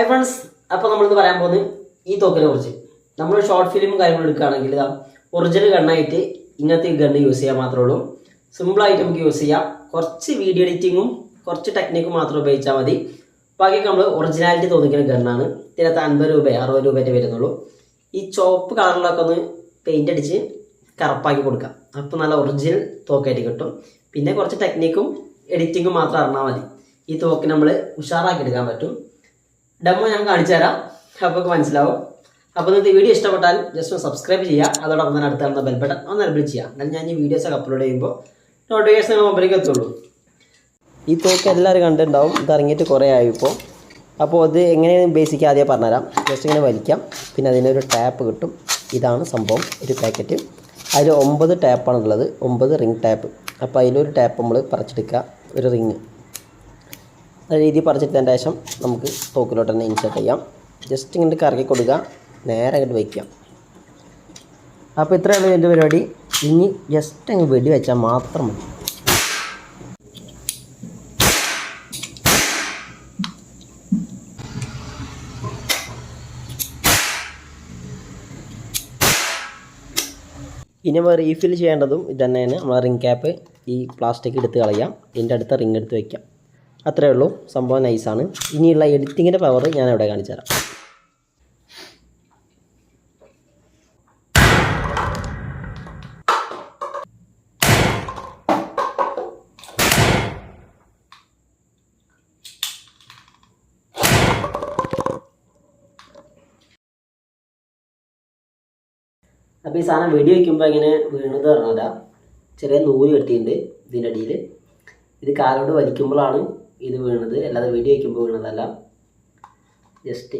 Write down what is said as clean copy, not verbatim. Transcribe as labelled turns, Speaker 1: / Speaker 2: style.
Speaker 1: Hi friends, അപ്പോൾ നമ്മളിന്ന് പറയാൻ പോകുന്നത് ഈ തോക്കിനെ കുറിച്ച്. നമ്മൾ ഷോർട്ട് ഫിലിമും കാര്യങ്ങളും എടുക്കുകയാണെങ്കിൽ ഇതാ ഒറിജിനൽ ഗണ്ണായിട്ട് ഇങ്ങനത്തെ ഗണ്ണ് യൂസ് ചെയ്യാൻ മാത്രമേ ഉള്ളൂ. സിമ്പിളായിട്ട് നമുക്ക് യൂസ് ചെയ്യാം. കുറച്ച് വീഡിയോ എഡിറ്റിങ്ങും കുറച്ച് ടെക്നിക്കും മാത്രം ഉപയോഗിച്ചാൽ മതി. ബാക്കിയൊക്കെ നമ്മൾ ഒറിജിനാലിറ്റി തോന്നിക്കുന്ന ഗണ്ണാണ്. ഇതിനകത്ത് 50 രൂപ 60 രൂപയുടെ വരുന്നുള്ളൂ. ഈ ചുവപ്പ് കളറിലൊക്കെ ഒന്ന് പെയിൻ്റ് അടിച്ച് കറുപ്പാക്കി കൊടുക്കാം. അപ്പോൾ നല്ല ഒറിജിനൽ തോക്കായിട്ട് കിട്ടും. പിന്നെ കുറച്ച് ടെക്നിക്കും എഡിറ്റിങ്ങും മാത്രം അറിഞ്ഞാൽ മതി. ഈ തോക്ക് നമ്മൾ ഉഷാറാക്കി എടുക്കാൻ പറ്റും. ഡെമോ ഞാൻ കാണിച്ചു തരാം, അപ്പോൾ മനസ്സിലാവും. അപ്പോൾ നിങ്ങൾക്ക് വീഡിയോ ഇഷ്ടപ്പെട്ടാൽ ജസ്റ്റ് ഒന്ന് സബ്സ്ക്രൈബ് ചെയ്യുക. അതോടൊപ്പം തന്നെ അടുത്ത് കാണുന്ന ബെൽ ബട്ടൺ ഒന്ന് എനേബിൾ ചെയ്യുക. എന്നാൽ ഞാൻ ഈ വീഡിയോസൊക്കെ അപ്ലോഡ് ചെയ്യുമ്പോൾ നോട്ടിഫിക്കേഷൻ നിങ്ങൾ മൊബൈലിലേക്ക് എത്തുള്ളൂ. ഈ തോക്ക് എല്ലാവരും കണ്ടിട്ടുണ്ടാവും. ഇത് ഇറങ്ങിയിട്ട് കുറേ ആയി ഇപ്പോൾ. അപ്പോൾ അത് എങ്ങനെയാണ് ബേസിക് ആദ്യം പറഞ്ഞുതരാം. ജസ്റ്റ് ഇങ്ങനെ വലിക്കാം, പിന്നെ അതിനൊരു ടാപ്പ് കിട്ടും. ഇതാണ് സംഭവം, ഒരു പാക്കറ്റ്. അതിൽ 9 ടാപ്പാണുള്ളത്, 9 റിംഗ് ടാപ്പ്. അപ്പോൾ അതിലൊരു ടാപ്പ് നമ്മൾ പറിച്ചെടുക്കുക, ഒരു റിങ് ആ രീതിയിൽ പറിച്ചെടുത്തതിന് ശേഷം നമുക്ക് തോക്കിലോട്ട് തന്നെ ഇൻസേർട്ട് ചെയ്യാം. ജസ്റ്റ് ഇങ്ങോട്ട് കറക്കി കൊടുക്കുക, നേരെ അങ്ങോട്ട് വയ്ക്കാം. അപ്പോൾ ഇത്രയുള്ള എൻ്റെ പരിപാടി. ഇനി ജസ്റ്റ് അങ്ങ് വെടി വെച്ചാൽ മാത്രം മതി. ഇനി നമ്മൾ റീഫിൽ ചെയ്യേണ്ടതും ഇത് തന്നെയാണ്. നമ്മൾ റിംഗ് ക്യാപ്പ് ഈ പ്ലാസ്റ്റിക് എടുത്ത് കളയാം, ഇതിൻ്റെ അടുത്ത റിംഗ് എടുത്ത് വയ്ക്കാം. അത്രയേ ഉള്ളൂ. സംഭവം നൈസാണ്. ഇനിയുള്ള എഡിറ്റിങ്ങിൻ്റെ പവർ ഞാൻ ഇവിടെ കാണിച്ചു തരാം. അപ്പോൾ ഈ സാധനം വെടി വയ്ക്കുമ്പോൾ ഇങ്ങനെ വീണത് പറഞ്ഞാൽ ചെറിയ നൂല് കെട്ടിയിട്ടുണ്ട് ഇതിൻ്റെ അടിയിൽ. ഇത് കാലോട് വലിക്കുമ്പോഴാണ് ഇത് വീണത്, അല്ലാതെ വെടി വയ്ക്കുമ്പോൾ വീണതല്ല. ജസ്റ്റ്